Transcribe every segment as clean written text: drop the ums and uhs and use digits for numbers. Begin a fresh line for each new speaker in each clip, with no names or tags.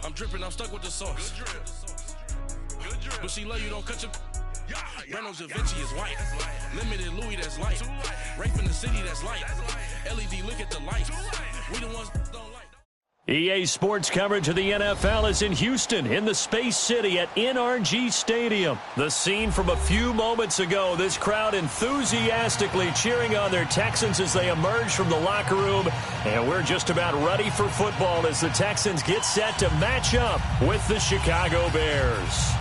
I'm dripping, I'm stuck with the sauce. Good drip. Good drip. But she love you, don't cut your... Brando Da Vinci is white. Limited Louis, that's light. Rape in the city, that's light. LED, look at the lights. We the ones that don't like.
EA Sports coverage of the NFL is in Houston, in the Space City at NRG Stadium. The scene from a few moments ago, this crowd enthusiastically cheering on their Texans as they emerge from the locker room. And we're just about ready for football as the Texans get set to match up with the Chicago Bears.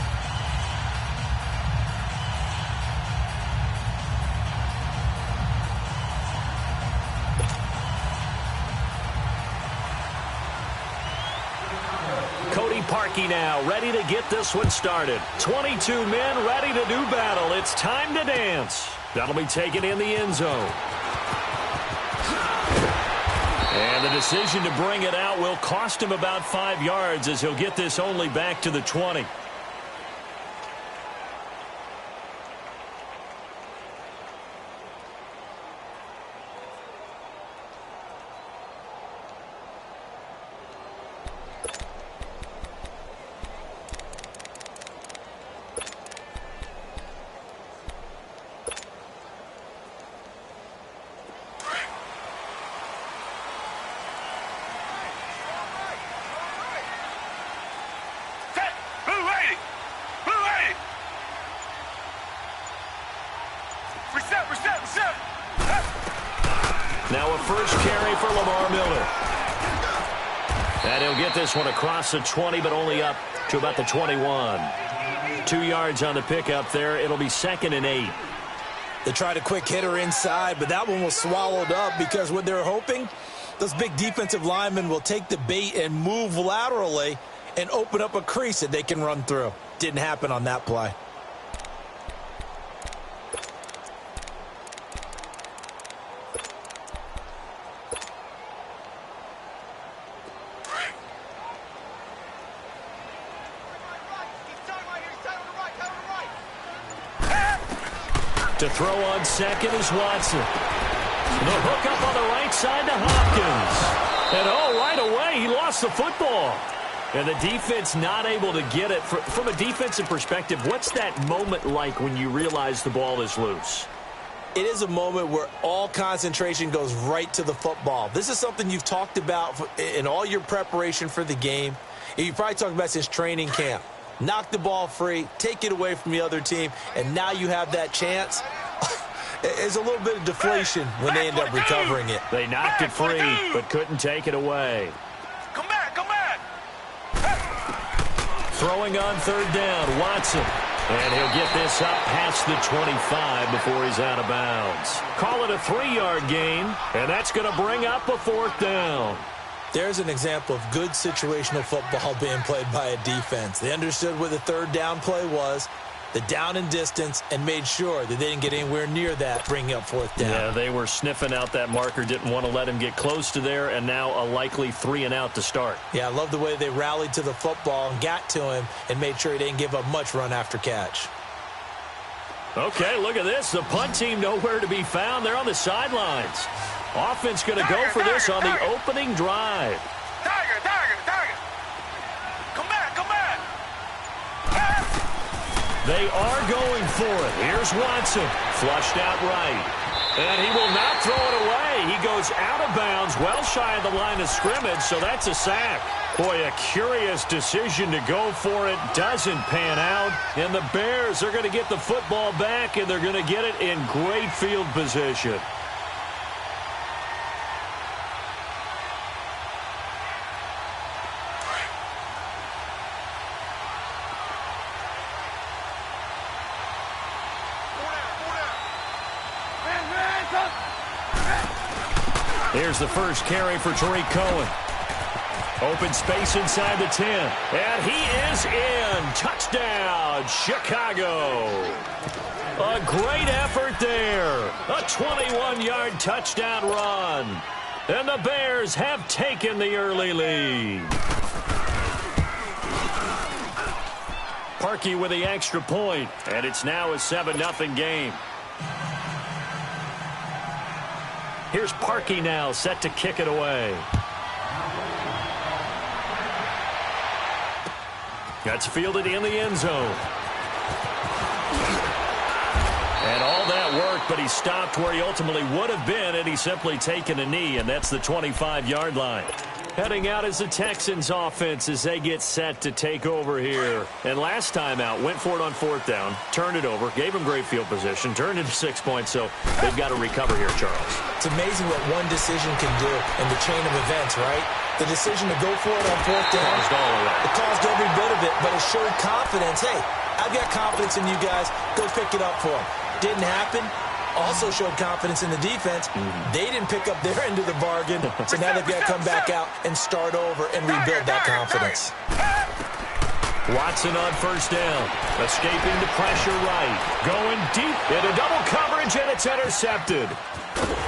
Parkey now, ready to get this one started. 22 men ready to do battle. It's time to dance. That'll be taken in the end zone. And the decision to bring it out will cost him about 5 yards as he'll get this only back to the 20. Now a first carry for Lamar Miller. And he'll get this one across the 20, but only up to about the 21. 2 yards on the pickup there. It'll be 2nd and 8.
They tried a quick hitter inside, but that one was swallowed up because what they're hoping, those big defensive linemen will take the bait and move laterally and open up a crease that they can run through. Didn't happen on that play.
To throw on second is Watson. The hook up on the right side to Hopkins. And right away, he lost the football. And the defense not able to get it. From a defensive perspective, what's that moment like when you realize the ball is loose?
It is a moment where all concentration goes right to the football. This is something you've talked about in all your preparation for the game. And you probably talked about since training camp. Knock the ball free, take it away from the other team, and now you have that chance. There's a little bit of deflation when they end up recovering it.
They knocked it free, but couldn't take it away.
Come back, come back.
Throwing on third down, Watson. And he'll get this up past the 25 before he's out of bounds. Call it a 3-yard gain, and that's going to bring up a 4th down.
There's an example of good situational football being played by a defense. They understood where the third down play was, the down and distance, and made sure that they didn't get anywhere near that, bringing up 4th down.
Yeah, they were sniffing out that marker, didn't want to let him get close to there, and now a likely 3-and-out to start.
Yeah, I love the way they rallied to the football and got to him and made sure he didn't give up much run after catch.
Okay, look at this. The punt team nowhere to be found. They're on the sidelines. Offense going to go for this on the opening drive.
Tiger. Come back.
They are going for it. Here's Watson. Flushed out right. And he will not throw it away. He goes out of bounds, well shy of the line of scrimmage, so that's a sack. Boy, a curious decision to go for it. Doesn't pan out. And the Bears are going to get the football back, and they're going to get it in great field position. Here's the first carry for Tariq Cohen. Open space inside the 10. And he is in. Touchdown, Chicago. A great effort there. A 21-yard touchdown run. And the Bears have taken the early lead. Parkey with the extra point. And it's now a 7-0 game. Here's Parkey now, set to kick it away. That's fielded in the end zone. And all that worked, but he stopped where he ultimately would have been, and he's simply taken a knee, and that's the 25-yard line. Heading out is the Texans offense as they get set to take over here. And last time out, went for it on 4th down, turned it over, gave him great field position, turned it to 6 points, so they've got to recover here, Charles.
It's amazing what one decision can do in the chain of events, right? The decision to go for it on 4th down, it caused every bit of it, but it showed confidence. Hey, I've got confidence in you guys. Go pick it up for them. Didn't happen. Also showed confidence in the defense. They didn't pick up their end of the bargain, so now they've got to come back out and start over and rebuild that confidence.
Watson on 1st down, escaping the pressure right, going deep into double coverage, and it's intercepted.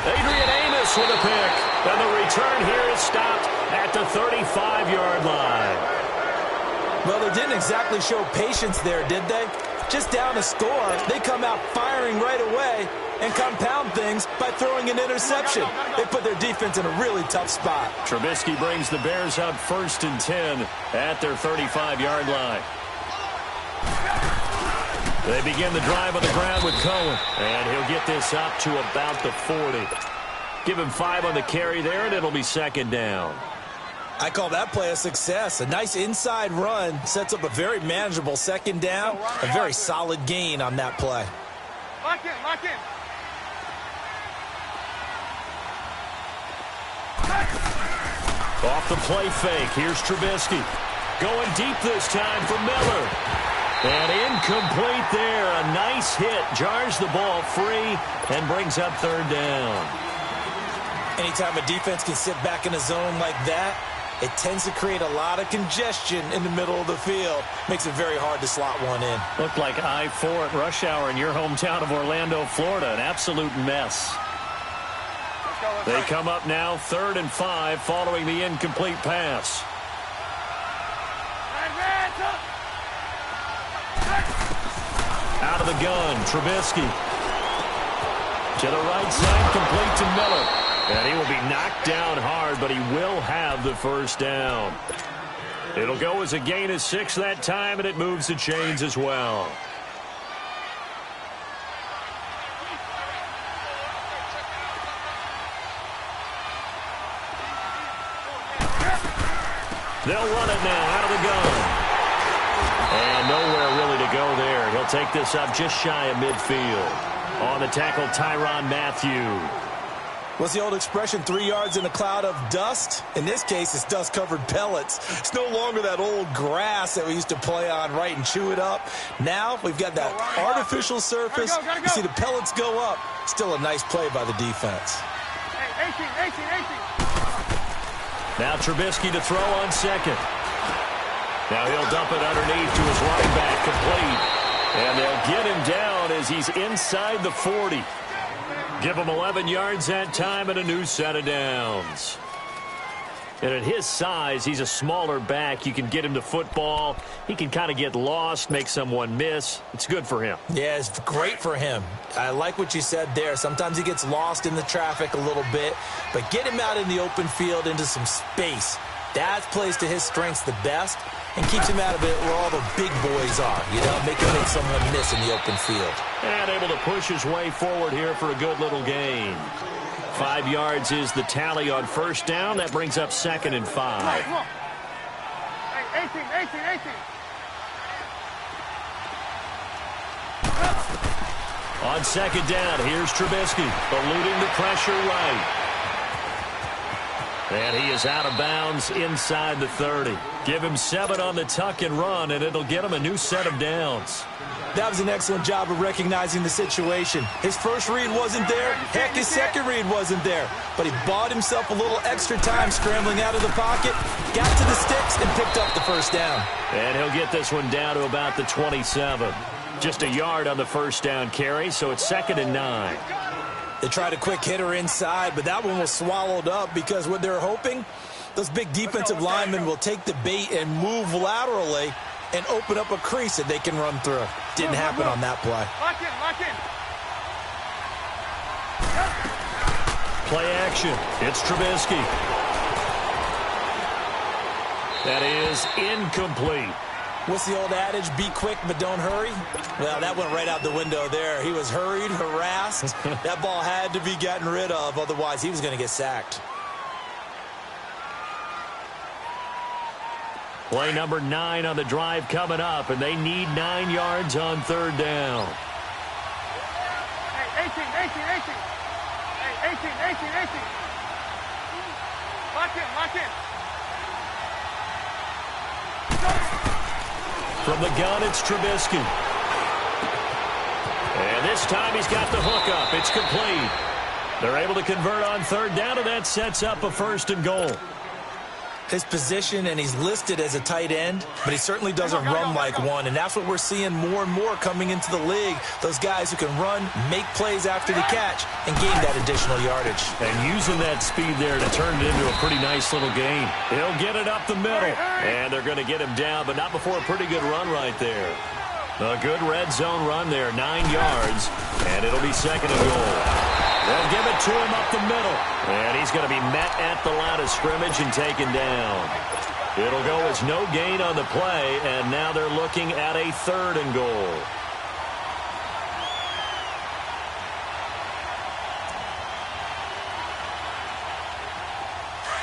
Adrian Amos with a pick, and the return here is stopped at the 35-yard line.
Well, they didn't exactly show patience there, did they? Just down a score, they come out firing right away and compound things by throwing an interception. They put their defense in a really tough spot.
Trubisky brings the Bears up 1st and 10 at their 35-yard line. They begin the drive on the ground with Cohen, and he'll get this up to about the 40. Give him 5 on the carry there, and it'll be 2nd down.
I call that play a success. A nice inside run sets up a very manageable 2nd down. A very solid gain on that play.
Lock in, lock in.
Off the play fake, here's Trubisky. Going deep this time for Miller. And incomplete there. A nice hit. Jars the ball free and brings up 3rd down.
Anytime a defense can sit back in a zone like that, it tends to create a lot of congestion in the middle of the field. Makes it very hard to slot one in.
Looked like I-4 at rush hour in your hometown of Orlando, Florida. An absolute mess. They come up now 3rd and 5 following the incomplete pass. Out of the gun, Trubisky. To the right side, complete to Miller. And he will be knocked down hard, but he will have the 1st down. It'll go as a gain of 6 that time, and it moves the chains as well. They'll run it now out of the gun. And nowhere really to go there. He'll take this up just shy of midfield. On the tackle, Tyrann Mathieu.
What's the old expression, 3 yards in a cloud of dust? In this case, it's dust-covered pellets. It's no longer that old grass that we used to play on, right, and chew it up. Now we've got that artificial surface. You see the pellets go up. Still a nice play by the defense.
Hey, 18.
Now Trubisky to throw on 2nd. Now he'll dump it underneath to his running back, complete. And they'll get him down as he's inside the 40. Give him 11 yards that time and a new set of downs. And at his size, he's a smaller back. You can get him to football. He can kind of get lost, make someone miss. It's good for him.
Yeah, it's great for him. I like what you said there. Sometimes he gets lost in the traffic a little bit, but get him out in the open field into some space. That plays to his strengths the best and keeps him out of it where all the big boys are, you know, make someone miss in the open field.
And able to push his way forward here for a good little gain. 5 yards is the tally on 1st down. That brings up 2nd and 5.
Hey, 18.
On 2nd down, here's Trubisky, eluding the pressure right. And he is out of bounds inside the 30. Give him 7 on the tuck and run, and it'll get him a new set of downs.
That was an excellent job of recognizing the situation. His first read wasn't there. Heck, his second read wasn't there. But he bought himself a little extra time scrambling out of the pocket, got to the sticks, and picked up the 1st down.
And he'll get this one down to about the 27. Just a yard on the 1st down carry, so it's 2nd and 9.
They tried a quick hitter inside, but that one was swallowed up because what they're hoping, those big defensive linemen will take the bait and move laterally and open up a crease that they can run through. Didn't happen on that play.
Lock in.
Play action. It's Trubisky. That is incomplete.
What's the old adage? Be quick, but don't hurry. Well, that went right out the window there. He was hurried, harassed. That ball had to be gotten rid of. Otherwise, he was going to get sacked.
Play number 9 on the drive coming up, and they need 9 yards on 3rd down.
Hey, 18. Hey, 18. Lock in.
From the gun, it's Trubisky. And this time he's got the hook up. It's complete. They're able to convert on 3rd down, and that sets up a 1st and goal.
His position, and he's listed as a tight end, but he certainly doesn't run like one, and that's what we're seeing more and more coming into the league. Those guys who can run, make plays after the catch, and gain that additional yardage.
And using that speed there to turn it into a pretty nice little game. He'll get it up the middle, and they're going to get him down, but not before a pretty good run right there. A good red zone run there, 9 yards, and it'll be 2nd and goal. They'll give it to him up the middle. And he's going to be met at the line of scrimmage and taken down. It'll go as no gain on the play, and now they're looking at a 3rd and goal.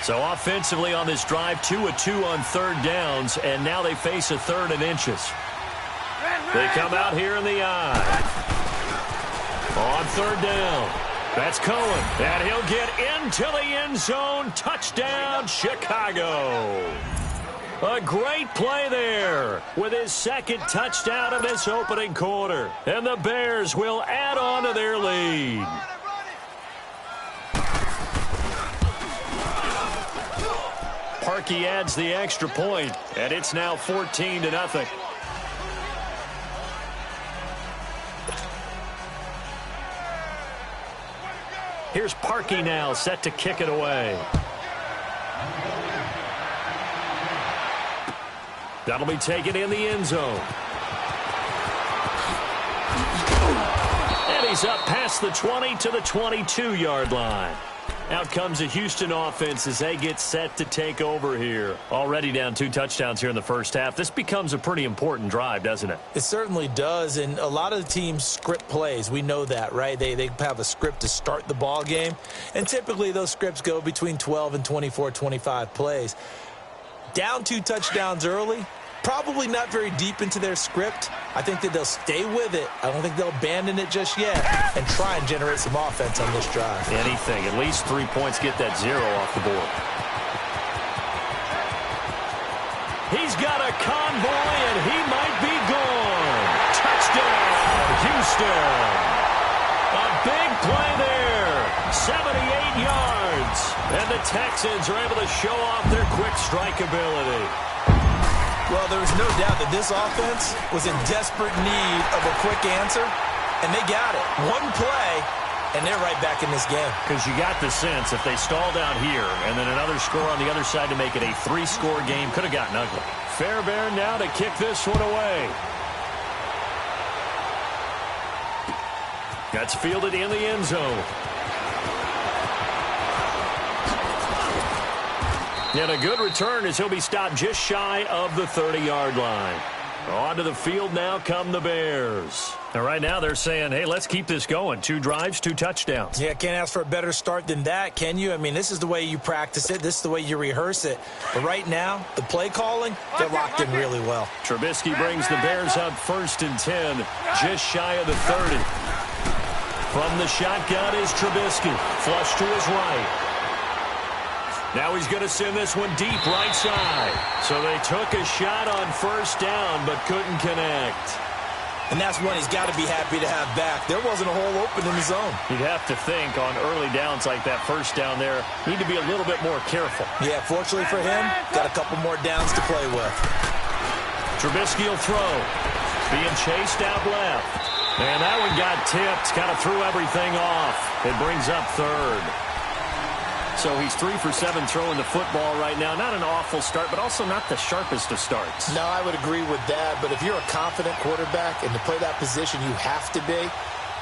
So offensively on this drive, 2 of 2 on 3rd downs, and now they face a 3rd and inches. They come out here in the eye. On 3rd down. That's Cohen, and he'll get into the end zone. Touchdown, Chicago. A great play there with his 2nd touchdown of this opening quarter. And the Bears will add on to their lead. Parkey adds the extra point, and it's now 14-0. Here's Parkey now, set to kick it away. That'll be taken in the end zone. And he's up past the 20 to the 22-yard line. Out comes the Houston offense as they get set to take over here. Already down 2 touchdowns here in the first half. This becomes a pretty important drive, doesn't it?
It certainly does, and a lot of the teams script plays. We know that, right? They have a script to start the ball game, and typically those scripts go between 12 and 24, 25 plays. Down 2 touchdowns early, probably not very deep into their script. I think that they'll stay with it. I don't think they'll abandon it just yet and try and generate some offense on this drive.
Anything. At least 3 points, get that 0 off the board. He's got a convoy, and he might be gone. Touchdown, Houston. A big play there. 78 yards. And the Texans are able to show off their quick strike ability.
Well, there was no doubt that this offense was in desperate need of a quick answer, and they got it. One play, and they're right back in this game.
Because you got the sense if they stalled out here and then another score on the other side to make it a 3-score game, could have gotten ugly. Fairbairn now to kick this one away. That's fielded in the end zone. And a good return as he'll be stopped just shy of the 30-yard line. Onto the field now come the Bears. And right now they're saying, hey, let's keep this going. 2 drives, 2 touchdowns.
Yeah, can't ask for a better start than that, can you? I mean, this is the way you practice it. This is the way you rehearse it. But right now, the play calling, they're locked in really well.
Trubisky brings the Bears up 1st and 10, just shy of the 30. From the shotgun is Trubisky. Flush to his right. Now he's going to send this one deep right side. So they took a shot on 1st down but couldn't connect.
And that's one he's got to be happy to have back. There wasn't a hole open in the zone.
You'd have to think on early downs like that 1st down there, need to be a little bit more careful.
Yeah, fortunately for him, got a couple more downs to play with.
Trubisky will throw. Being chased out left. And that one got tipped. Kind of threw everything off. It brings up 3rd. So he's 3 for 7 throwing the football right now. Not an awful start, but also not the sharpest of starts.
No, I would agree with that. But if you're a confident quarterback and to play that position you have to be,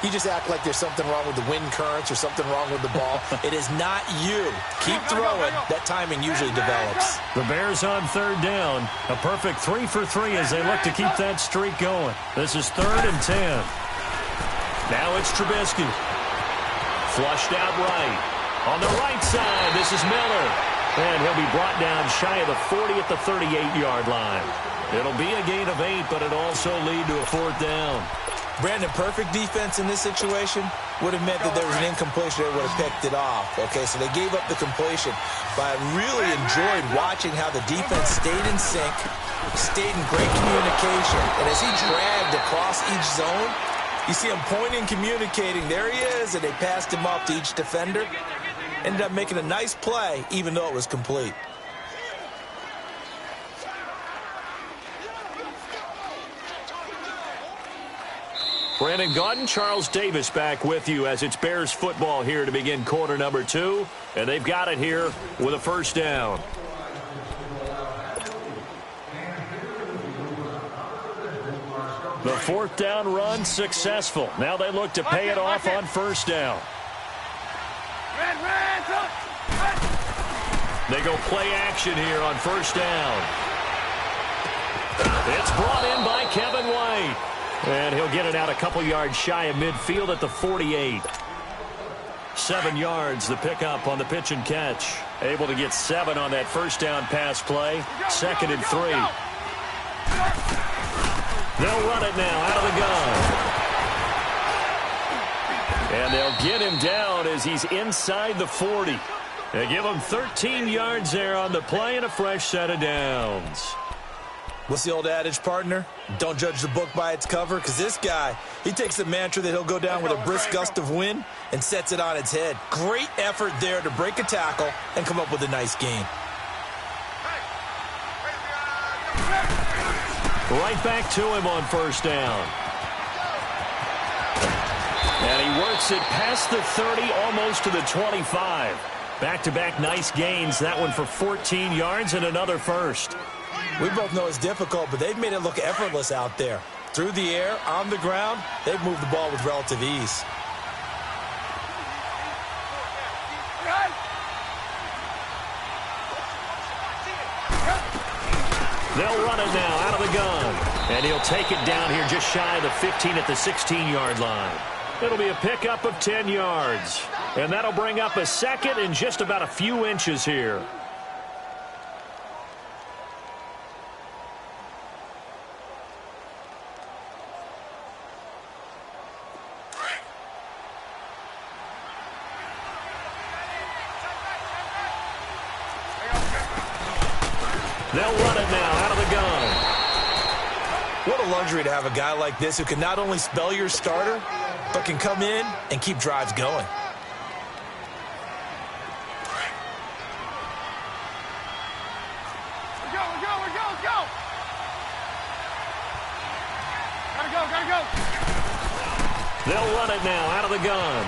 you just act like there's something wrong with the wind currents or something wrong with the ball. It is not you. Keep throwing. That timing usually develops.
The Bears on third down. A perfect 3 for 3 as they look to keep that streak going. This is 3rd and 10. Now it's Trubisky. Flushed out right. On the right side, this is Miller. And he'll be brought down shy of the 40 at the 38-yard line. It'll be a gain of 8, but it'll also lead to a 4th down.
Brandon, perfect defense in this situation would have meant that there was an incompletion. They would have picked it off. Okay, so they gave up the completion. But I really enjoyed watching how the defense stayed in sync, stayed in great communication. And as he dragged across each zone, you see him pointing, communicating. There he is, and they passed him off to each defender. Ended up making a nice play, even though it was complete.
Brandon Gaudin, Charles Davis back with you as it's Bears football here to begin quarter number 2. And they've got it here with a 1st down. The 4th down run successful. Now they look to pay it off on 1st down. They go play action here on 1st down. It's brought in by Kevin White. And he'll get it out a couple yards shy of midfield at the 48. 7 yards, the pickup on the pitch and catch. Able to get 7 on that 1st down pass play. 2nd and 3. They'll run it now out of the gun. And they'll get him down as he's inside the 40. They give him 13 yards there on the play and a fresh set of downs.
What's the old adage, partner? Don't judge the book by its cover, because this guy, he takes the mantra that he'll go down with a brisk gust of wind and sets it on its head. Great effort there to break a tackle and come up with a nice gain.
Right back to him on 1st down. And he works it past the 30, almost to the 25. Back-to-back nice gains, that one for 14 yards and another 1st.
We both know it's difficult, but they've made it look effortless out there. Through the air, on the ground, they've moved the ball with relative ease.
They'll run it now out of the gun. And he'll take it down here just shy of the 15 at the 16-yard line. It'll be a pickup of 10 yards. And that'll bring up a 2nd and just about a few inches here. They'll run it now out of the gun.
What a luxury to have a guy like this who can not only spell your starter, but can come in and keep drives going.
Let's go. Gotta go.
They'll run it now out of the gun.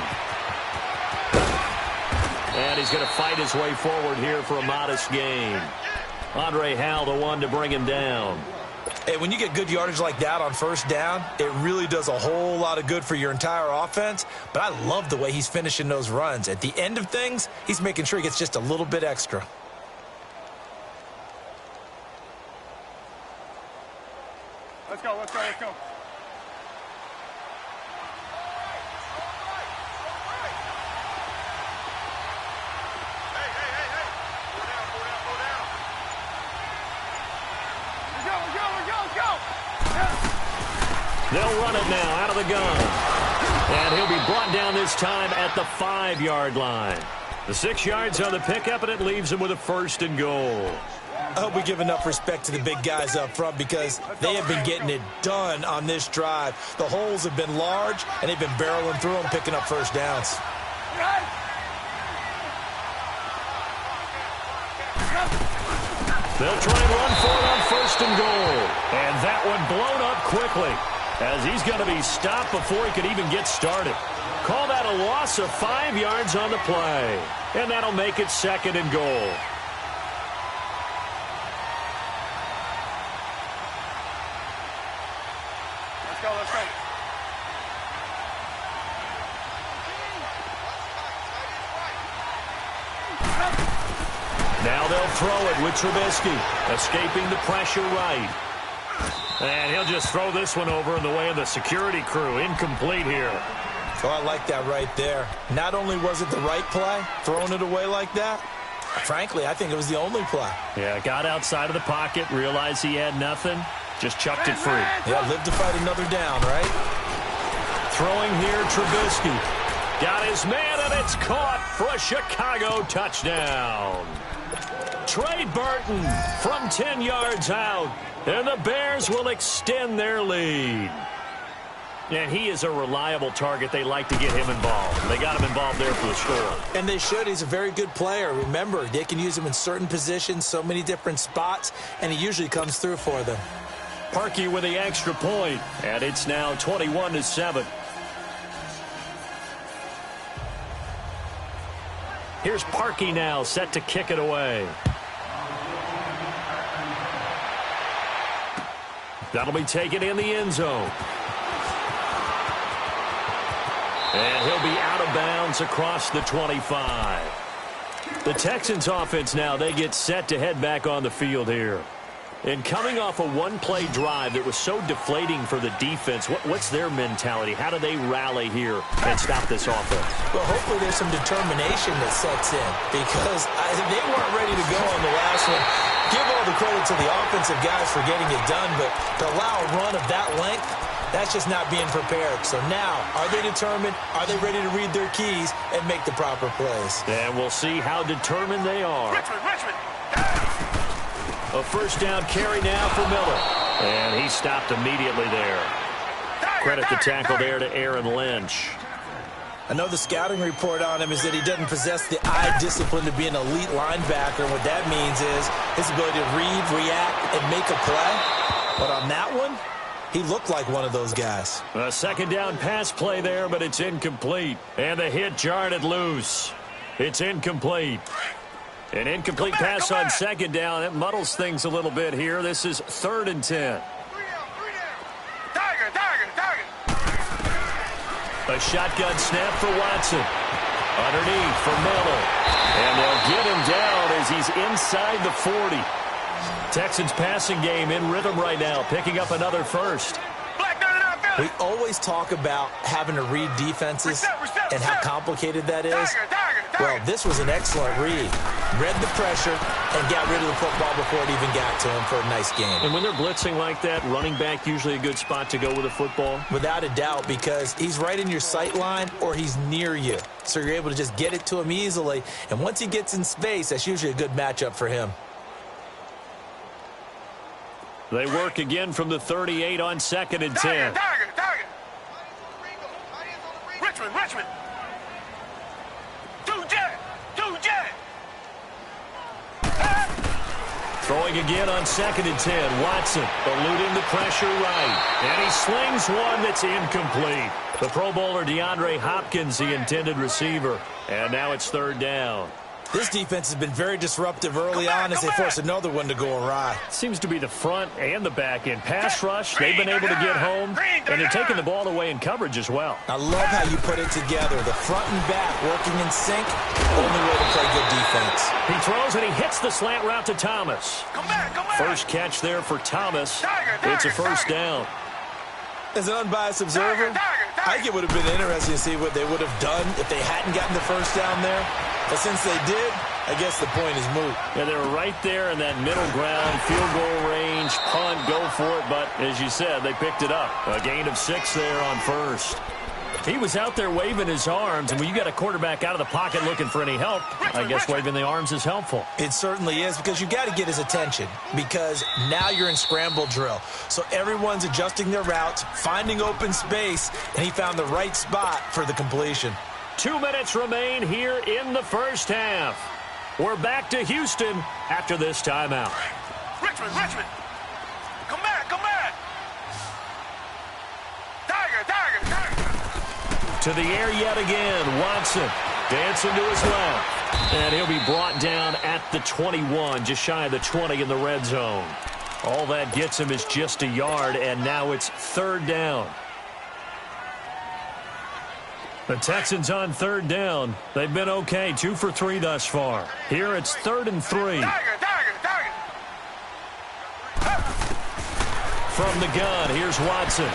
And he's going to fight his way forward here for a modest gain. Andre Hal, the one to bring him down.
Hey, when you get good yardage like that on 1st down, it really does a whole lot of good for your entire offense. But I love the way he's finishing those runs. At the end of things, he's making sure he gets just a little bit extra.
Let's go.
They'll run it now out of the gun. And he'll be brought down this time at the 5-yard line. The 6 yards on the pickup, and it leaves him with a 1st and goal.
I hope we give enough respect to the big guys up front because they have been getting it done on this drive. The holes have been large, and they've been barreling through them, picking up 1st downs.
They'll try and run for it on 1st and goal. And that one blown up quickly as he's going to be stopped before he could even get started. Call that a loss of 5 yards on the play. And that'll make it 2nd and goal.
Let's go.
they'll throw it with Trubisky. Escaping the pressure right. And he'll just throw this one over in the way of the security crew. Incomplete here.
Oh, I like that right there. Not only was it the right play, throwing it away like that, frankly, I think it was the only play.
Yeah, got outside of the pocket, realized he had nothing, just chucked it free.
Yeah, live to fight another down, right?
Throwing here, Trubisky. Got his man, and it's caught for a Chicago touchdown. Trey Burton from 10 yards out, and the Bears will extend their lead. And he is a reliable target. They like to get him involved. They got him involved there for the score.
And they should. He's a very good player. Remember, they can use him in certain positions, so many different spots, and he usually comes through for them.
Parkey with the extra point, and it's now 21-7. Here's Parkey now, set to kick it away. That'll be taken in the end zone. And he'll be out of bounds across the 25. The Texans offense now, they get set to head back on the field here. And coming off a one-play drive that was so deflating for the defense, what's their mentality? How do they rally here and stop this offense?
Well, hopefully there's some determination that sets in because they weren't ready to go on the last one. Give all the credit to the offensive guys for getting it done, but to allow a run of that length, that's just not being prepared. So now, are they determined? Are they ready to read their keys and make the proper plays?
And we'll see how determined they are.
Richmond.
A first down carry now for Miller. And he stopped immediately there. Credit the tackle there to Aaron Lynch.
I know the scouting report on him is that he doesn't possess the eye discipline to be an elite linebacker. And what that means is his ability to read, react, and make a play. But on that one, he looked like one of those guys.
A second down pass play there, but it's incomplete. And the hit jarred it loose. It's incomplete. An incomplete pass on second down. That muddles things a little bit here. This is 3rd and 10.
Tiger.
A shotgun snap for Watson. Underneath for Miller. And they'll get him down as he's inside the 40. Texans passing game in rhythm right now, picking up another first.
We always talk about having to read defenses and how complicated that is. Well, this was an excellent read. Read the pressure and got rid of the football before it even got to him for a nice game.
And when they're blitzing like that, running back usually a good spot to go with a football?
Without a doubt, because he's right in your sight line or he's near you. So you're able to just get it to him easily. And once he gets in space, that's usually a good matchup for him.
They work again from the 38 on 2nd and 10.
Tiger. Richmond. Two jet.
Throwing again on 2nd and 10. Watson eluding the pressure right. And he slings one that's incomplete. The Pro Bowler DeAndre Hopkins, the intended receiver. And now it's 3rd down.
This defense has been very disruptive early on as they force another one to go awry.
Seems to be the front and the back end. Pass rush, they've been able to get home, and they're taking the ball away in coverage as well.
I love how you put it together. The front and back working in sync, only way to play good defense.
He throws and he hits the slant route to Thomas.
Come back.
First catch there for Thomas. It's a first down.
As an unbiased observer, I think it would have been interesting to see what they would have done if they hadn't gotten the first down there. But since they did, I guess the point is moot.
Yeah, they were right there in that middle ground, field goal range, punt, go for it. But as you said, they picked it up. A gain of 6 there on first. He was out there waving his arms, and when you got a quarterback out of the pocket looking for any help, I guess waving the arms is helpful.
It certainly is, because you got to get his attention, because now you're in scramble drill. So everyone's adjusting their routes, finding open space, and he found the right spot for the completion.
2 minutes remain here in the first half. We're back to Houston after this timeout.
Richmond. Come back. Tiger.
To the air yet again. Watson dancing to his left. And he'll be brought down at the 21, just shy of the 20 in the red zone. All that gets him is just a yard, and now it's 3rd down. The Texans on third down. They've been okay, 2 for 3 thus far. Here it's 3rd and 3.
Tiger.
From the gun, here's Watson.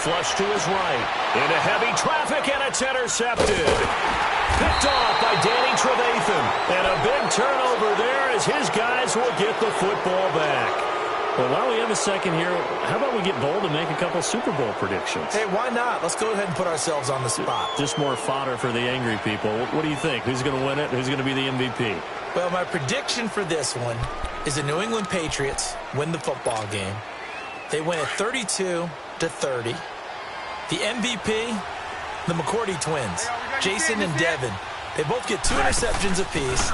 Flush to his right. Into heavy traffic, and it's intercepted. Picked off by Danny Trevathan. And a big turnover there as his guys will get the football back. Well, while we have a second here, how about we get bold and make a couple Super Bowl predictions?
Hey, why not? Let's go ahead and put ourselves on the spot.
Just more fodder for the angry people. What do you think? Who's going to win it? Who's going to be the MVP?
Well, my prediction for this one is the New England Patriots win the football game. They win it 32-30. The MVP, the McCourty twins, Jason and Devin. They both get 2 interceptions apiece,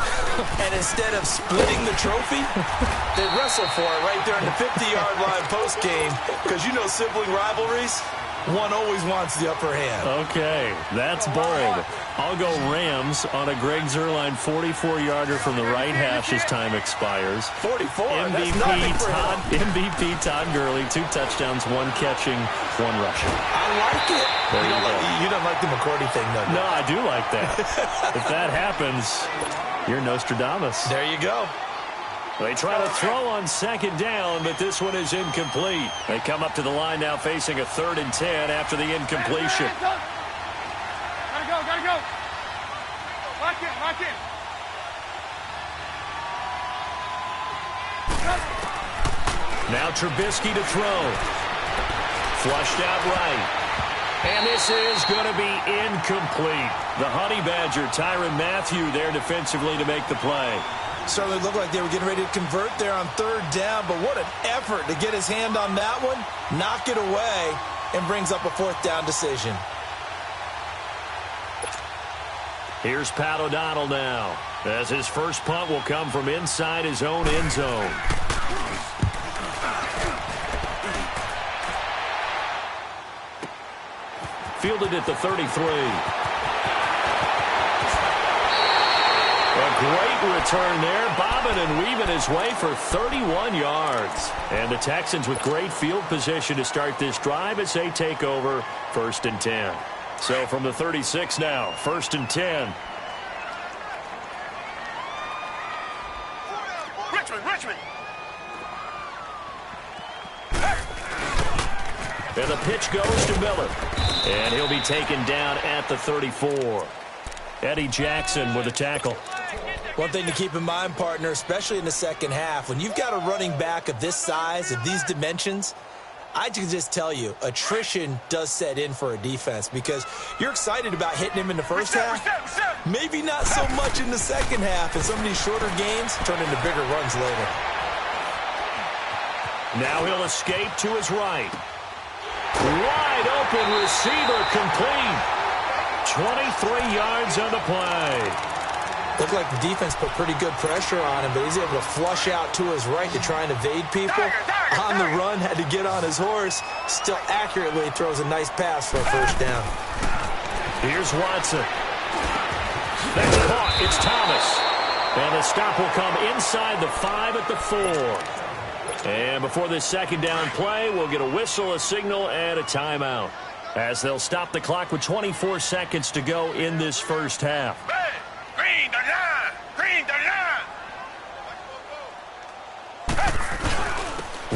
and instead of splitting the trophy, they wrestle for it right there in the 50-yard line post-game, because you know sibling rivalries, one always wants the upper hand.
Okay, that's bold. I'll go Rams on a Greg Zuerlein 44-yarder from the right hash as time expires.
44, that's nothing for him.
MVP Todd Gurley, 2 touchdowns, 1 catching, 1 rushing.
I like it. You don't like the McCourty thing, though.
No, I do like that. If that happens, you're Nostradamus.
There you go.
They try to throw on 2nd down, but this one is incomplete. They come up to the line now facing a 3rd and 10 after the incompletion.
Gotta go. Lock in.
Now Trubisky to throw. Flushed out right. And this is going to be incomplete. The Honey Badger, Tyrann Mathieu, there defensively to make the play.
Certainly looked like they were getting ready to convert there on 3rd down, but what an effort to get his hand on that one, knock it away, and brings up a 4th down decision.
Here's Pat O'Donnell now, as his first punt will come from inside his own end zone. Fielded at the 33. A great return there, bobbing and weaving his way for 31 yards. And the Texans with great field position to start this drive as they take over 1st and 10. So from the 36 now, 1st and 10.
Richmond.
And the pitch goes to Miller. And he'll be taken down at the 34. Eddie Jackson with a tackle.
One thing to keep in mind, partner, especially in the second half, when you've got a running back of this size, of these dimensions, I can just tell you, attrition does set in for a defense because you're excited about hitting him in the first half. Maybe not so much in the second half, and some of these shorter games turn into bigger runs later.
Now he'll escape to his right. Wide open receiver complete. 23 yards on the play.
Looked like the defense put pretty good pressure on him, but he's able to flush out to his right to try and evade people. On the run, had to get on his horse. Still accurately throws a nice pass for a 1st down.
Here's Watson. That's caught. It's Thomas. And the stop will come inside the 5 at the 4. And before this 2nd down play, we'll get a whistle, a signal, and a timeout, as they'll stop the clock with 24 seconds to go in this first half.
Green the line.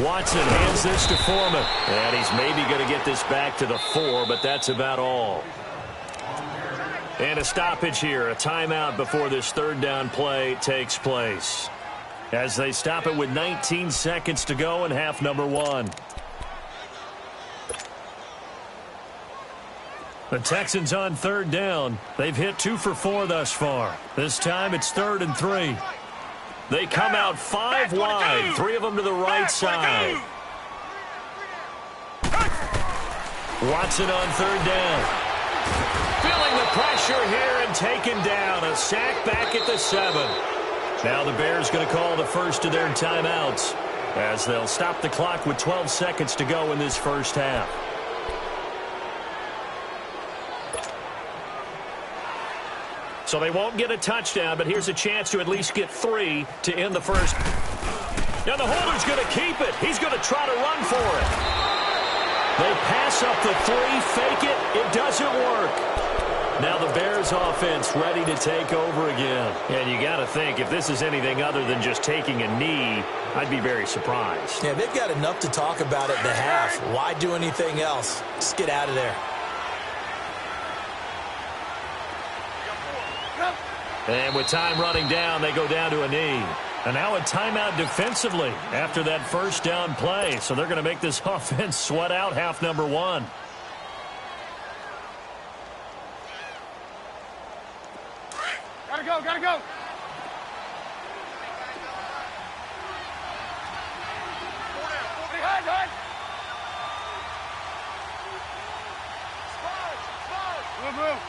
Watson hands this to Foreman. And he's maybe going to get this back to the 4, but that's about all. And a stoppage here, a timeout before this 3rd down play takes place, as they stop it with 19 seconds to go in half number 1. The Texans on 3rd down. They've hit 2 for 4 thus far. This time it's 3rd and 3. They come out 5 wide, 3 of them to the right side. Watson on 3rd down. Feeling the pressure here and taken down. A sack back at the 7. Now the Bears going to call the first of their timeouts, as they'll stop the clock with 12 seconds to go in this first half. So they won't get a touchdown, but here's a chance to at least get 3 to end the first. Now the holder's going to keep it. He's going to try to run for it. They pass up the 3, fake it. It doesn't work. Bears offense ready to take over again. And you got to think, if this is anything other than just taking a knee, I'd be very surprised.
Yeah, they've got enough to talk about at the half. Why do anything else? Just get out of there.
And with time running down, they go down to a knee. And now a timeout defensively after that first down play. So they're going to make this offense sweat out half number one.
Gotta go, gotta go. Hide. Move.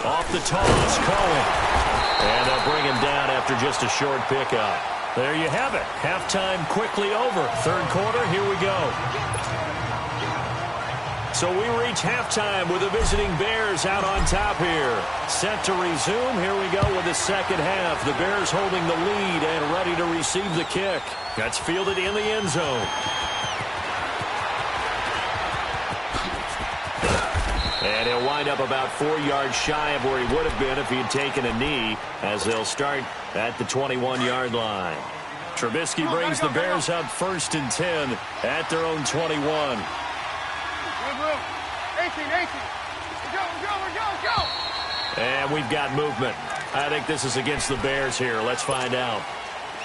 Off the toss, Cohen. And they'll bring him down after just a short pickup. There you have it. Halftime quickly over. Third quarter, here we go. So we reach halftime with the visiting Bears out on top here. Set to resume. Here we go with the second half. The Bears holding the lead and ready to receive the kick. That's fielded in the end zone. And he'll wind up about 4 yards shy of where he would have been if he had taken a knee, as they'll start at the 21-yard line. Trubisky brings the Bears up 1st and 10 at their own 21.
18. Go.
And we've got movement. I think this is against the Bears here. Let's find out.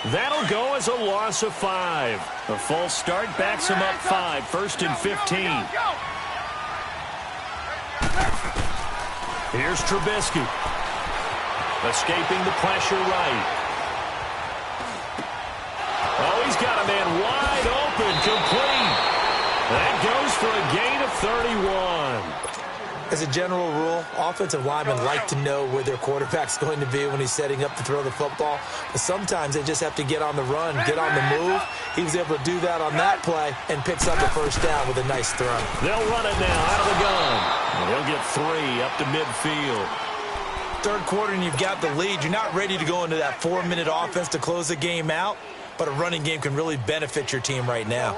That'll go as a loss of 5. A false start backs him up 5. 1st and 15. Here's Trubisky. Escaping the pressure right. Oh, he's got a man wide open, complete. That goes for a gain of 31.
As a general rule, offensive linemen like to know where their quarterback's going to be when he's setting up to throw the football. But sometimes they just have to get on the run, get on the move. He was able to do that on that play and picks up a first down with a nice throw.
They'll run it now out of the gun. And he'll get 3 up to midfield.
Third quarter and you've got the lead. You're not ready to go into that 4-minute offense to close the game out, but a running game can really benefit your team right now.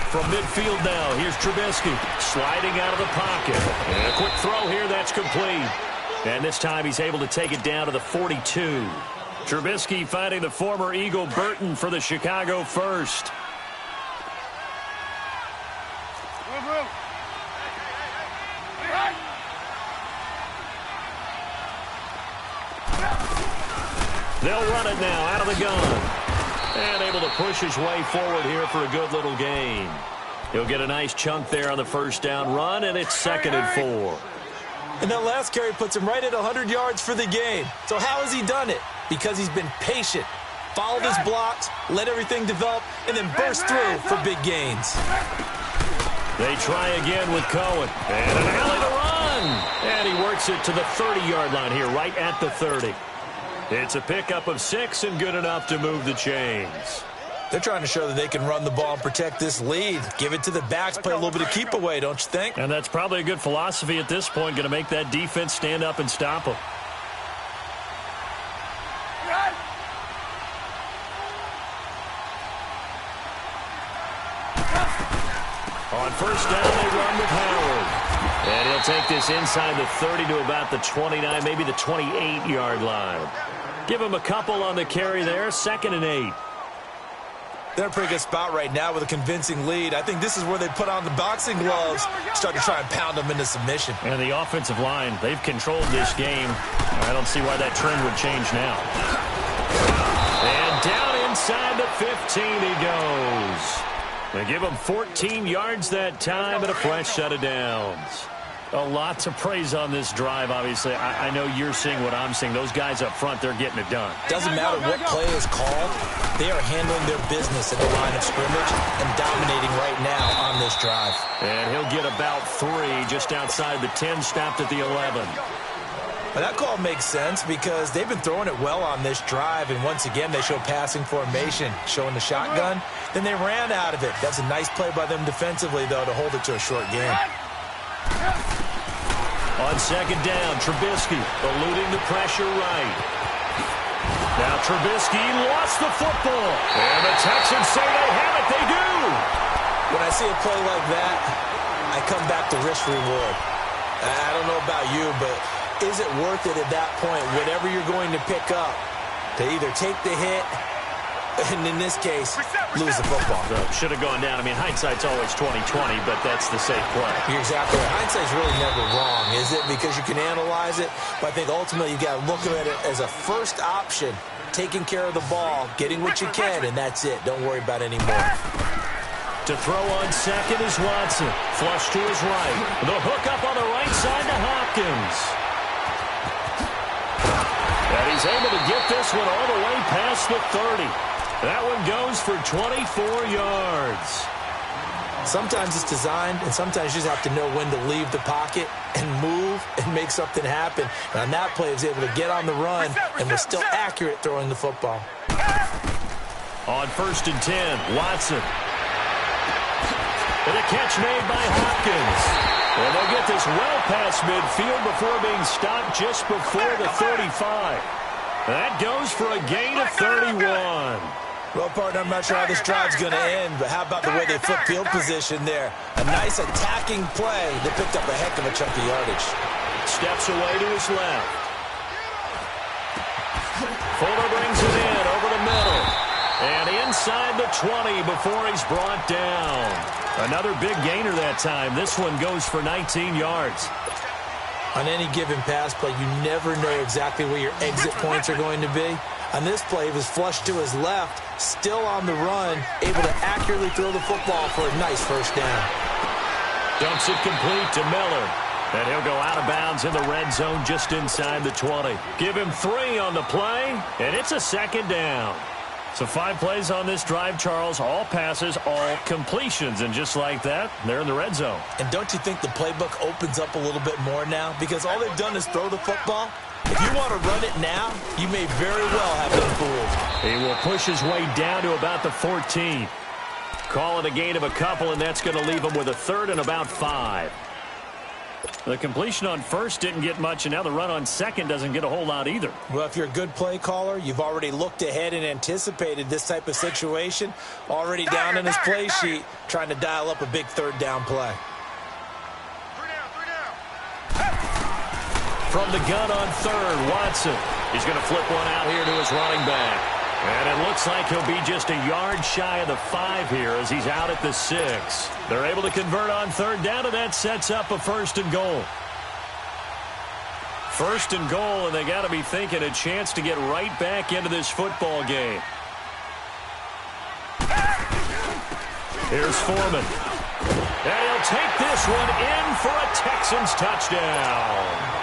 From midfield now, here's Trubisky sliding out of the pocket. And a quick throw here, that's complete. And this time he's able to take it down to the 42. Trubisky finding the former Eagle Burton for the Chicago first. They'll run it now out of the gun. And able to push his way forward here for a good little gain. He'll get a nice chunk there on the first down run, and it's 2nd and 4.
And that last carry puts him right at 100 yards for the game. So how has he done it? Because he's been patient, followed his blocks, let everything develop, and then burst through for big gains.
They try again with Cohen. And an alley to run. And he works it to the 30-yard line here, right at the 30. It's a pickup of 6 and good enough to move the chains.
They're trying to show that they can run the ball and protect this lead. Give it to the backs, play a little bit of keep away, don't you think?
And that's probably a good philosophy at this point, going to make that defense stand up and stop them. On first down, they run with Howard. And he'll take this inside the 30 to about the 29, maybe the 28-yard line. Give him a couple on the carry there, 2nd and 8.
They're in a pretty good spot right now with a convincing lead. I think this is where they put on the boxing gloves, start to try and pound them into submission.
And the offensive line, they've controlled this game. I don't see why that trend would change now. And down inside the 15 he goes. They give him 14 yards that time and a fresh set of downs. A lot to praise on this drive, obviously. I know you're seeing what I'm seeing. Those guys up front, they're getting it done.
Doesn't matter what play is called. They are handling their business at the line of scrimmage and dominating right now on this drive.
And he'll get about 3 just outside the 10, stopped at the 11.
Well, that call makes sense because they've been throwing it well on this drive, and once again they show passing formation, showing the shotgun. Then they ran out of it. That's a nice play by them defensively, though, to hold it to a short game.
On second down, Trubisky eluding the pressure right. Now Trubisky lost the football. And the Texans say they have it. They do.
When I see a play like that, I come back to risk reward. I don't know about you, but is it worth it at that point, whatever you're going to pick up, to either take the hit, and in this case, lose the football?
So, should have gone down. I mean, hindsight's always 20/20, but that's the safe play.
You're exactly right. Hindsight's really never wrong, is it? Because you can analyze it, but I think ultimately you got to look at it as a first option, taking care of the ball, getting what you can, and that's it. Don't worry about any more.
To throw on second is Watson. Flush to his right. The hook up on the right side to Hopkins. And he's able to get this one all the way past the 30. That one goes for 24 yards.
Sometimes it's designed, and sometimes you just have to know when to leave the pocket and move and make something happen. And on that play, he was able to get on the run and was still accurate throwing the football.
On 1st and 10, Watson. And a catch made by Hopkins. And they'll get this well past midfield before being stopped just before the 35. That goes for a gain of 31.
Well, partner, I'm not sure how this drive's going to end, but how about the way they flip field position there? A nice attacking play. They picked up a heck of a chunk of yardage.
Steps away to his left. Fuller brings it in over the middle. And inside the 20 before he's brought down. Another big gainer that time. This one goes for 19 yards.
On any given pass play, you never know exactly where your exit points are going to be. On this play, it was flushed to his left, still on the run, able to accurately throw the football for a nice first down.
Dumps it complete to Miller. And he'll go out of bounds in the red zone just inside the 20. Give him 3 on the play, and it's a second down. So 5 plays on this drive, Charles. All passes, all completions. And just like that, they're in the red zone.
And don't you think the playbook opens up a little bit more now? Because all they've done is throw the football. If you want to run it now, you may very well have been fooled.
He will push his way down to about the 14. Call it a gain of a couple, and that's going to leave him with a 3rd and about 5. The completion on 1st didn't get much, and now the run on 2nd doesn't get a whole lot either.
Well, if you're a good play caller, you've already looked ahead and anticipated this type of situation. Already down in his play sheet, trying to dial up a big 3rd down play.
From the gun on 3rd, Watson. He's going to flip one out here to his running back. And it looks like he'll be just a yard shy of the 5 here as he's out at the 6. They're able to convert on 3rd down, and that sets up a 1st and goal. 1st and goal, and they got to be thinking a chance to get right back into this football game. Here's Foreman. And he'll take this one in for a Texans touchdown.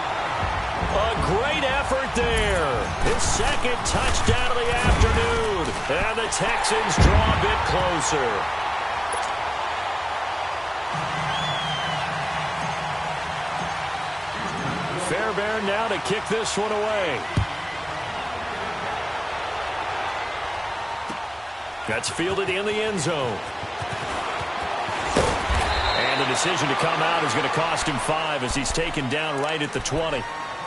A great effort there. His 2nd touchdown of the afternoon. And the Texans draw a bit closer. Fairbairn now to kick this one away. That's fielded in the end zone. And the decision to come out is going to cost him 5 as he's taken down right at the 20.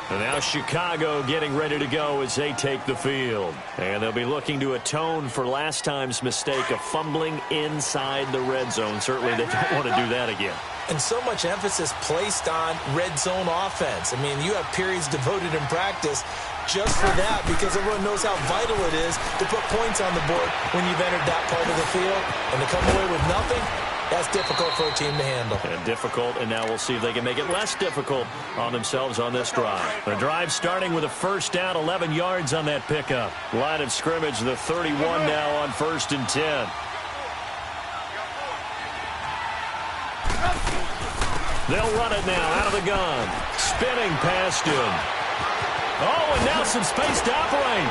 And now Chicago getting ready to go as they take the field. And they'll be looking to atone for last time's mistake of fumbling inside the red zone. Certainly they don't want to do that again.
And so much emphasis placed on red zone offense. I mean, you have periods devoted in practice just for that because everyone knows how vital it is to put points on the board when you've entered that part of the field. And to come away with nothing, that's difficult for a team to handle.
And difficult, and now we'll see if they can make it less difficult on themselves on this drive. The drive starting with a 1st down, 11 yards on that pickup. Line of scrimmage, the 31 now on 1st and 10. They'll run it now out of the gun. Spinning past him. Oh, and now some space to operate.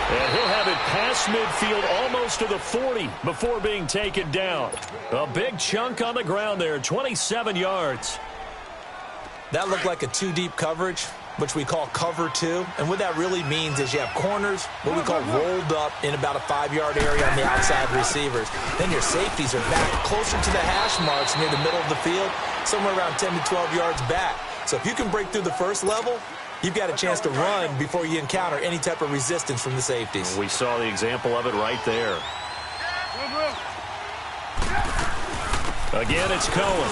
And he'll have it past midfield almost to the 40 before being taken down. A big chunk on the ground there, 27 yards.
That looked like a 2-deep coverage, which we call cover 2. And what that really means is you have corners, what we call rolled up in about a 5-yard area on the outside receivers. Then your safeties are back closer to the hash marks near the middle of the field, somewhere around 10 to 12 yards back. So if you can break through the first level, you've got a chance to run before you encounter any type of resistance from the safeties.
We saw the example of it right there. Again, it's Cohen.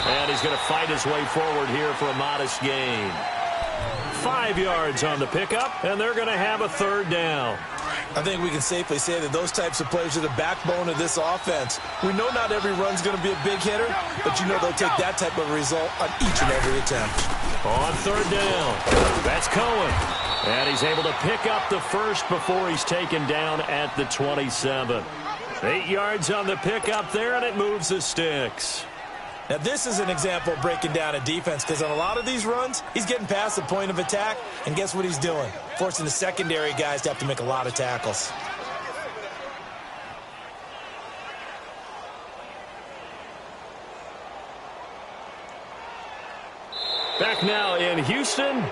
And he's going to fight his way forward here for a modest gain. 5 yards on the pickup, and they're going to have a third down.
I think we can safely say that those types of plays are the backbone of this offense. We know not every run's going to be a big hitter, but you know they'll take that type of result on each and every attempt.
On third down, that's Cohen. And he's able to pick up the first before he's taken down at the 27. 8 yards on the pickup there, and it moves the sticks.
Now, this is an example of breaking down a defense because on a lot of these runs, he's getting past the point of attack, and guess what he's doing? Forcing the secondary guys to have to make a lot of tackles.
Back now in Houston.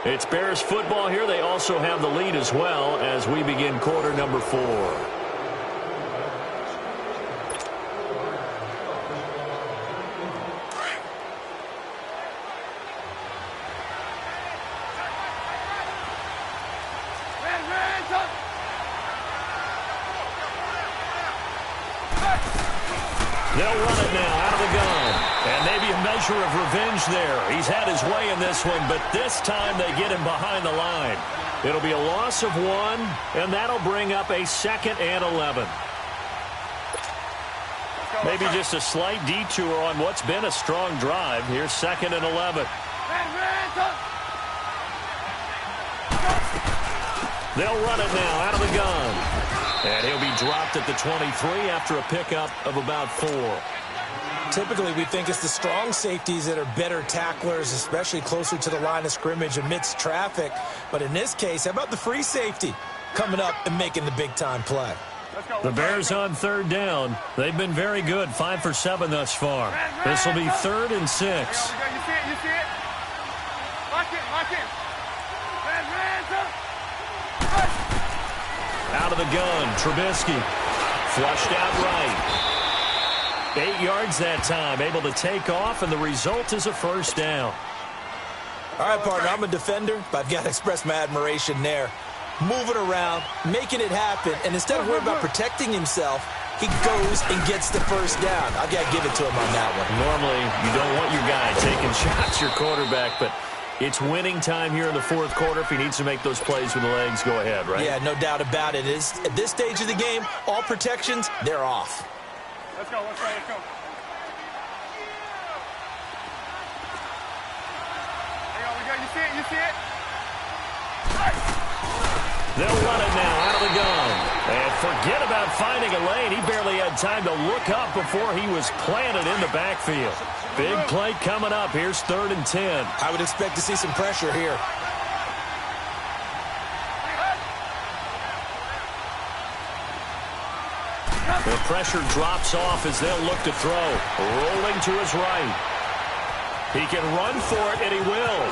It's Bears football here. They also have the lead as well as we begin quarter number 4. They'll run it now out of the gun. And maybe a measure of revenge there. He's had his way in this one, but this time they get him behind the line. It'll be a loss of 1, and that'll bring up a 2nd and 11. Maybe just a slight detour on what's been a strong drive. Here's 2nd and 11. They'll run it now out of the gun. And he'll be dropped at the 23 after a pickup of about 4.
Typically, we think it's the strong safeties that are better tacklers, especially closer to the line of scrimmage amidst traffic. But in this case, how about the free safety coming up and making the big-time play?
The Bears on third down. They've been very good, 5 for 7 thus far. This will be 3rd and 6.
You see it, you see it? Lock it.
Out of the gun, Trubisky. Flushed out right. 8 yards that time, able to take off, and the result is a first down.
All right, partner, I'm a defender, but I've got to express my admiration there. Moving around, making it happen, and instead of worrying about protecting himself, he goes and gets the first down. I've got to give it to him on that one.
Normally, you don't want your guy taking shots, your quarterback, but it's winning time here in the 4th quarter. If he needs to make those plays with the legs, go ahead, right?
Yeah, no doubt about it. At this stage of the game, all protections, they're off.
Let's go. You see it?
They'll run it now out of the gun. And forget about finding a lane. He barely had time to look up before he was planted in the backfield. Big play coming up. Here's 3rd and 10.
I would expect to see some pressure here.
The pressure drops off as they'll look to throw. Rolling to his right. He can run for it, and he will.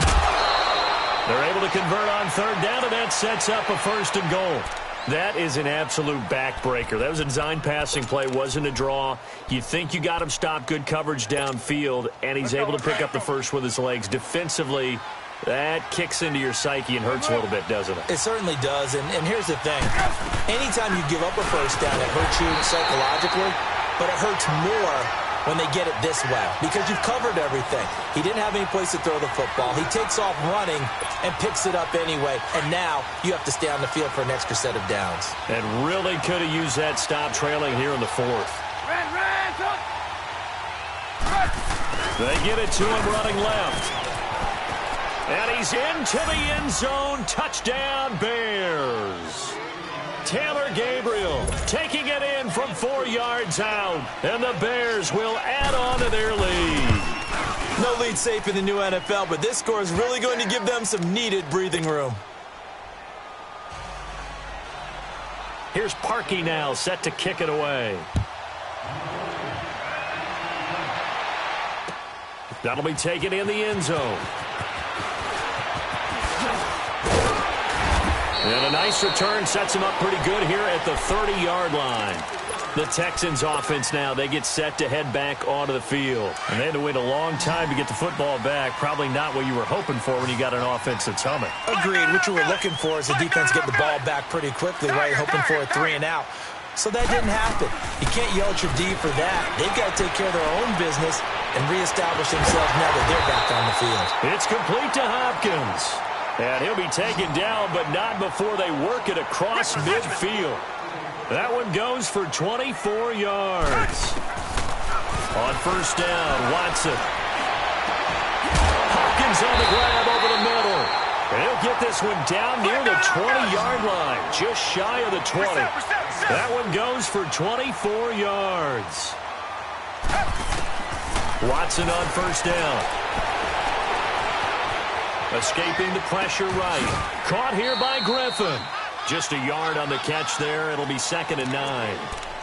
They're able to convert on third down, and that sets up a 1st and goal. That is an absolute backbreaker. That was a design passing play, wasn't a draw. You think you got him stopped, good coverage downfield, and he's able to pick up the first with his legs. Defensively, that kicks into your psyche and hurts a little bit, doesn't it?
It certainly does, and here's the thing. Anytime you give up a first down, it hurts you psychologically, but it hurts more when they get it this way because you've covered everything. He didn't have any place to throw the football. He takes off running and picks it up anyway, and now you have to stay on the field for an extra set of downs.
And really could have used that stop trailing here in the 4th. They get it to him running left. And he's into the end zone. Touchdown, Bears. Taylor Gabriel taking it in from 4 yards out. And the Bears will add on to their lead.
No lead safe in the new NFL, but this score is really going to give them some needed breathing room.
Here's Parkey now, set to kick it away. That'll be taken in the end zone. And a nice return sets him up pretty good here at the 30-yard line. The Texans offense now, they get set to head back onto the field. And they had to wait a long time to get the football back. Probably not what you were hoping for when you got an offense that's humming.
Agreed. What you were looking for is the defense getting the ball back pretty quickly, right? Hoping for a 3 and out. So that didn't happen. You can't yell at your D for that. They've got to take care of their own business and reestablish themselves now that they're back on the field.
It's complete to Hopkins. And he'll be taken down, but not before they work it across midfield. That one goes for 24 yards. On first down, Watson. Hopkins on the grab over the middle. And he'll get this one down near the 20-yard line, just shy of the 20. That one goes for 24 yards. Watson on first down. Escaping the pressure right. Caught here by Griffin. Just a yard on the catch there. It'll be 2nd and 9.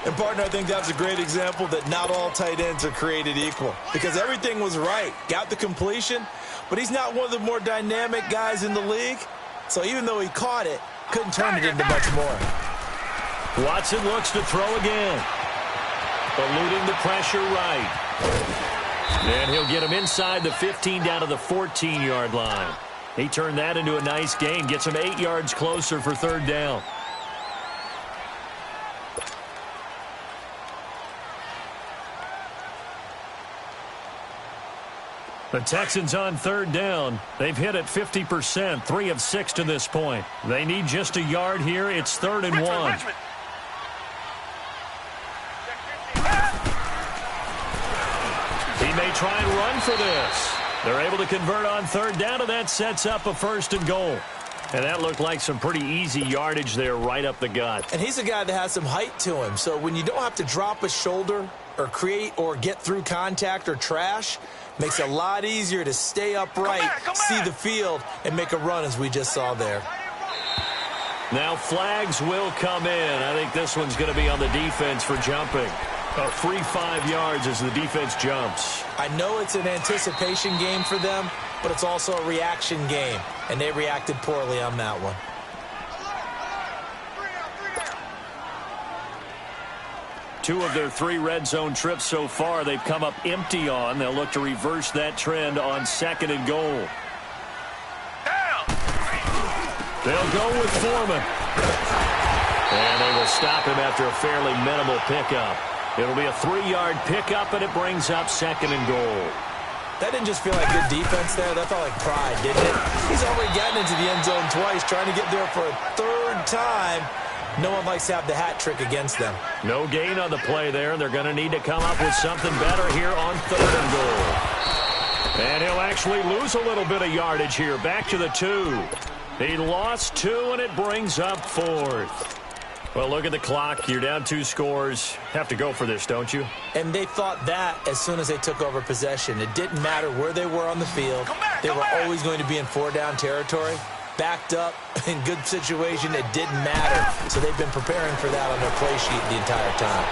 And, partner, I think that's a great example that not all tight ends are created equal. Because everything was right. Got the completion, but he's not one of the more dynamic guys in the league. So even though he caught it, couldn't turn it into much more.
Watson looks to throw again. Eluding the pressure right. And he'll get him inside the 15 down to the 14-yard line. He turned that into a nice gain. Gets him 8 yards closer for 3rd down. The Texans on 3rd down. They've hit it 50%, 3 of 6 to this point. They need just a yard here. It's 3rd and 1. He may try and run for this. They're able to convert on 3rd down, and that sets up a 1st and goal. And that looked like some pretty easy yardage there right up the gut.
And he's a guy that has some height to him. So when you don't have to drop a shoulder or create or get through contact or trash, makes it a lot easier to stay upright, see the field, and make a run as we just saw there.
Now flags will come in. I think this one's going to be on the defense for jumping. A free 5 yards as the defense jumps.
I know it's an anticipation game for them, but it's also a reaction game, and they reacted poorly on that one.
Two of their 3 red zone trips so far, they've come up empty on. They'll look to reverse that trend on 2nd and goal. They'll go with Foreman. And they will stop him after a fairly minimal pickup. It'll be a 3-yard pickup, and it brings up 2nd and goal.
That didn't just feel like good defense there. That felt like pride, didn't it? He's already gotten into the end zone twice, trying to get there for a 3rd time. No one likes to have the hat trick against them.
No gain on the play there. They're going to need to come up with something better here on 3rd and goal. And he'll actually lose a little bit of yardage here. Back to the 2. He lost 2, and it brings up 4th. Well, look at the clock. You're down 2 scores. Have to go for this, don't you?
And they thought that as soon as they took over possession. It didn't matter where they were on the field. They were always going to be in 4-down territory. Backed up, in good situation, it didn't matter. So they've been preparing for that on their play sheet the entire time.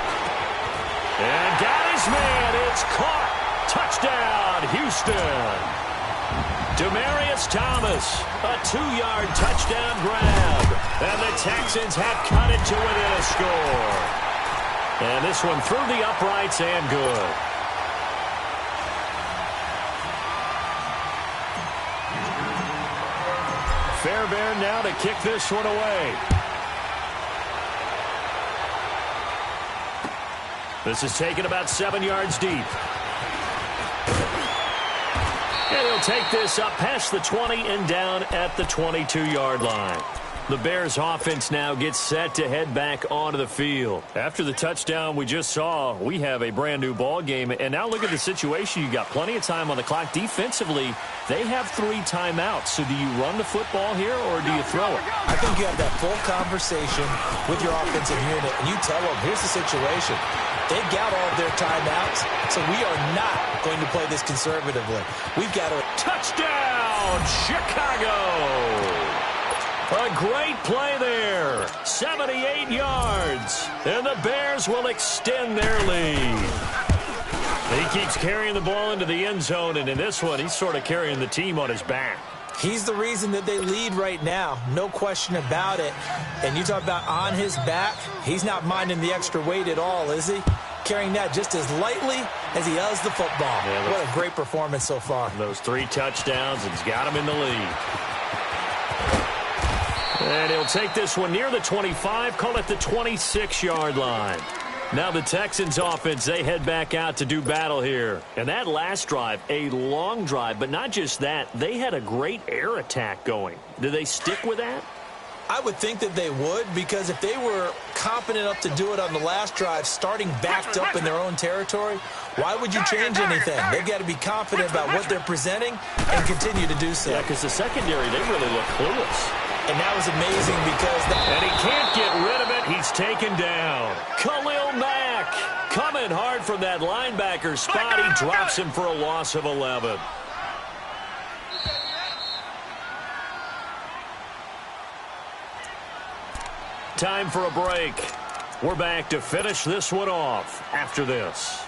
And got his man. It's caught. Touchdown, Houston. Demaryius Thomas, a 2-yard touchdown grab. And the Texans have cut it to within a score. And this one through the uprights and good. Fairbairn now to kick this one away. This is taken about 7 yards deep. And he'll take this up past the 20 and down at the 22-yard line. The Bears offense now gets set to head back onto the field. After the touchdown we just saw, we have a brand new ball game. And now look at the situation. You got plenty of time on the clock. Defensively, they have 3 timeouts. So do you run the football here or do you throw it?
I think you have that full conversation with your offensive unit, and you tell them, here's the situation. They got all of their timeouts, so we are not going to play this conservatively. We've got to...
Touchdown, Chicago! A great play there. 78 yards. And the Bears will extend their lead. He keeps carrying the ball into the end zone, and in this one, he's sort of carrying the team on his back.
He's the reason that they lead right now. No question about it. And you talk about on his back, he's not minding the extra weight at all, is he? Carrying that just as lightly as he does the football. Yeah, what a great performance so far.
Those 3 touchdowns, and he's got him in the lead. And he'll take this one near the 25, call it the 26-yard line. Now the Texans offense, they head back out to do battle here. And that last drive, a long drive, but not just that, they had a great air attack going. Do they stick with that?
I would think that they would, because if they were competent enough to do it on the last drive, starting backed up in their own territory, why would you change anything? They've got to be confident about what they're presenting and continue to do so.
Yeah, because the secondary, they really look clueless.
And that was amazing because...
And he can't get rid of it. He's taken down. Khalil Mack coming hard from that linebacker spot. He drops him for a loss of 11. Time for a break. We're back to finish this one off after this.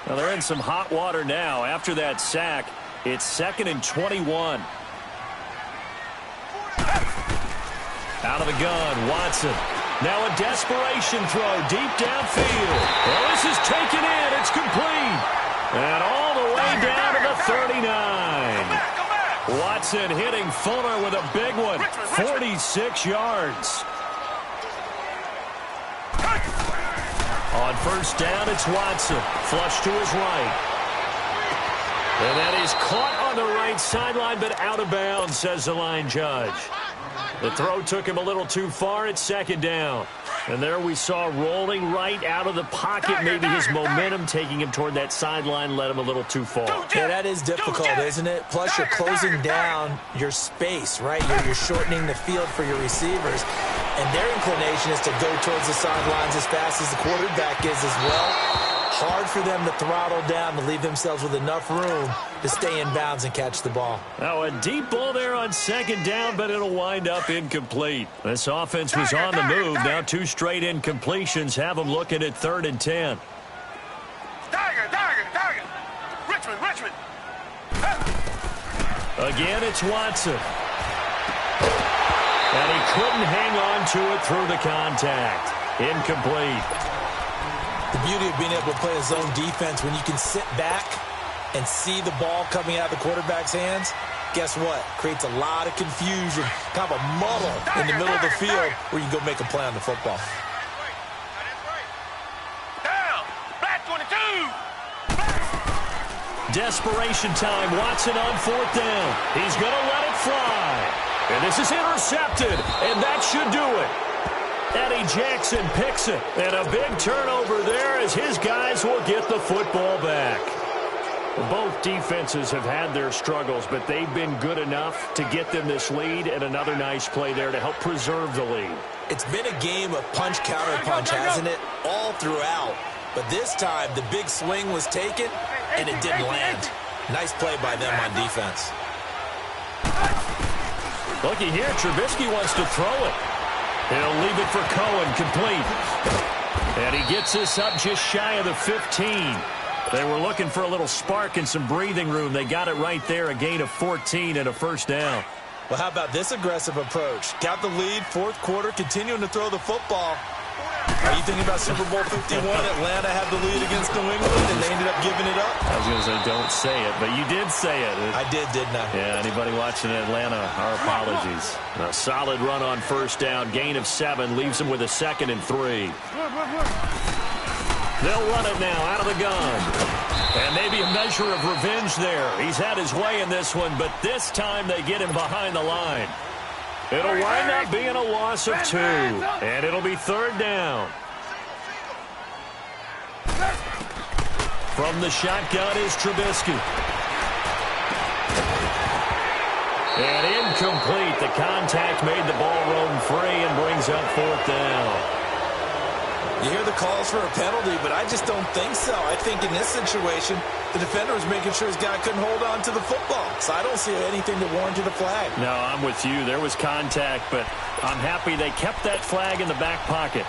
Well, they're in some hot water now after that sack. It's 2nd and 21. Out of the gun, Watson. Now a desperation throw deep downfield. Well, this is taken in. It's complete. And all the way down to the 39. Watson hitting Fuller with a big one. 46 yards. On first down, it's Watson. Flush to his right. And that is caught on the right sideline, but out of bounds, says the line judge. The throw took him a little too far. It's 2nd down. And there we saw rolling right out of the pocket. Maybe his momentum taking him toward that sideline led him a little too far.
Yeah, that is difficult, isn't it? Plus, you're closing down your space, right? You're shortening the field for your receivers. And their inclination is to go towards the sidelines as fast as the quarterback is as well. Hard for them to throttle down to leave themselves with enough room to stay in bounds and catch the ball.
Now a deep ball there on 2nd down, but it'll wind up incomplete. This offense was on the move. Now 2 straight incompletions have them looking at 3rd and 10.
Richmond.
Again, it's Watson. And he couldn't hang on to it through the contact. Incomplete.
The beauty of being able to play a zone defense when you can sit back and see the ball coming out of the quarterback's hands, guess what? Creates a lot of confusion, kind of a muddle in the middle of the field where you can go make a play on the football.
Down! Black 22!
Desperation time. Watson on 4th down. He's going to let it fly. And this is intercepted, and that should do it. Eddie Jackson picks it, and a big turnover there as his guys will get the football back. Both defenses have had their struggles, but they've been good enough to get them this lead, and another nice play there to help preserve the lead.
It's been a game of punch-counter-punch, hasn't it? All throughout. But this time, the big swing was taken, and it didn't land. Nice play by them on defense.
Looky here, Trubisky wants to throw it. He'll leave it for Cohen, complete. And he gets this up just shy of the 15. They were looking for a little spark and some breathing room. They got it right there, a gain of 14 and a 1st down.
Well, how about this aggressive approach? Got the lead, 4th quarter, continuing to throw the football. Are you thinking about Super Bowl 51? Atlanta had the lead against New England, and they ended up giving it up?
I was going to say, don't say it, but you did say it.
I did, didn't I?
Yeah, anybody watching Atlanta, our apologies. A solid run on 1st down, gain of 7, leaves them with a 2nd and 3. They'll run it now out of the gun. And maybe a measure of revenge there. He's had his way in this one, but this time they get him behind the line. It'll wind up being a loss of 2, and it'll be 3rd down. From the shotgun is Trubisky. And incomplete. The contact made the ball roam free and brings up 4th down.
You hear the calls for a penalty, but I just don't think so. I think in this situation, the defender was making sure his guy couldn't hold on to the football. So I don't see anything that warranted a flag.
No, I'm with you. There was contact, but I'm happy they kept that flag in the back pocket.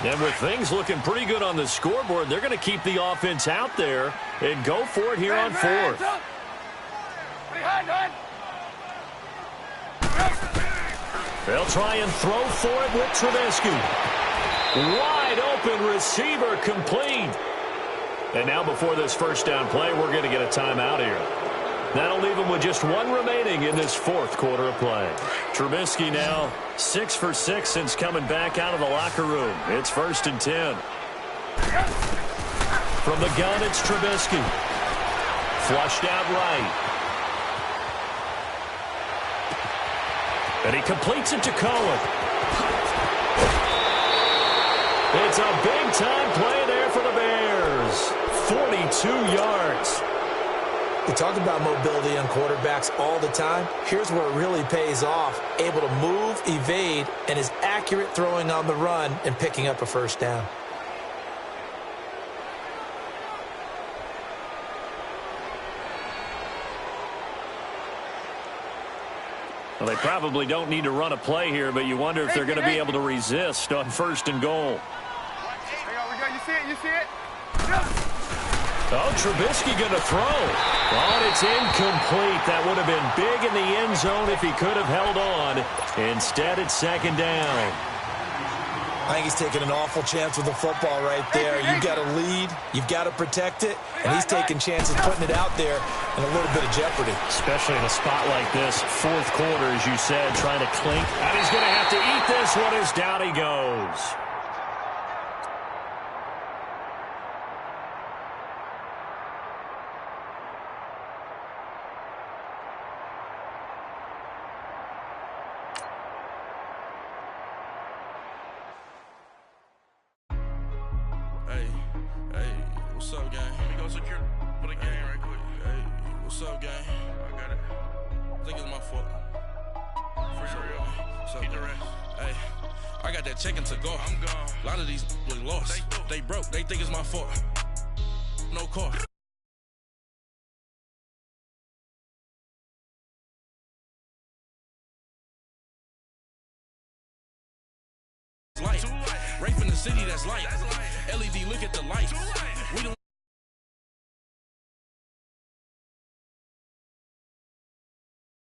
And with things looking pretty good on the scoreboard, they're going to keep the offense out there and go for it here on fourth. They'll try and throw for it with Trubisky. Wide open receiver complete. And now before this first down play, we're going to get a timeout here. That'll leave them with just one remaining in this fourth quarter of play. Trubisky now 6 for 6 since coming back out of the locker room. It's 1st and 10. From the gun, it's Trubisky. Flushed out right. And he completes it to Cohen. It's a big-time play there for the Bears. 42 yards.
We talk about mobility on quarterbacks all the time. Here's where it really pays off. Able to move, evade, and is accurate throwing on the run and picking up a first down.
Well, they probably don't need to run a play here, but you wonder if they're going to be able to resist on 1st and goal.
You see it?
Oh, Trubisky going to throw. Oh, it's incomplete. That would have been big in the end zone if he could have held on. Instead, it's 2nd down.
I think he's taking an awful chance with the football right there. You've got to lead. You've got to protect it. And he's taking chances putting it out there in a little bit of jeopardy.
Especially in a spot like this, fourth quarter, as you said, trying to clink. And he's going to have to eat this one as down he goes.
What's up, gang? Let me go secure for the game right quick. Hey, what's up, gang? I got it. I think it's my fault. For real. What's up, keep the rest. Hey, I got that chicken to go. I'm gone. A lot of these was lost. They broke. They think it's my fault. No car. Light. Right from the city that's light. LED, look at the lights.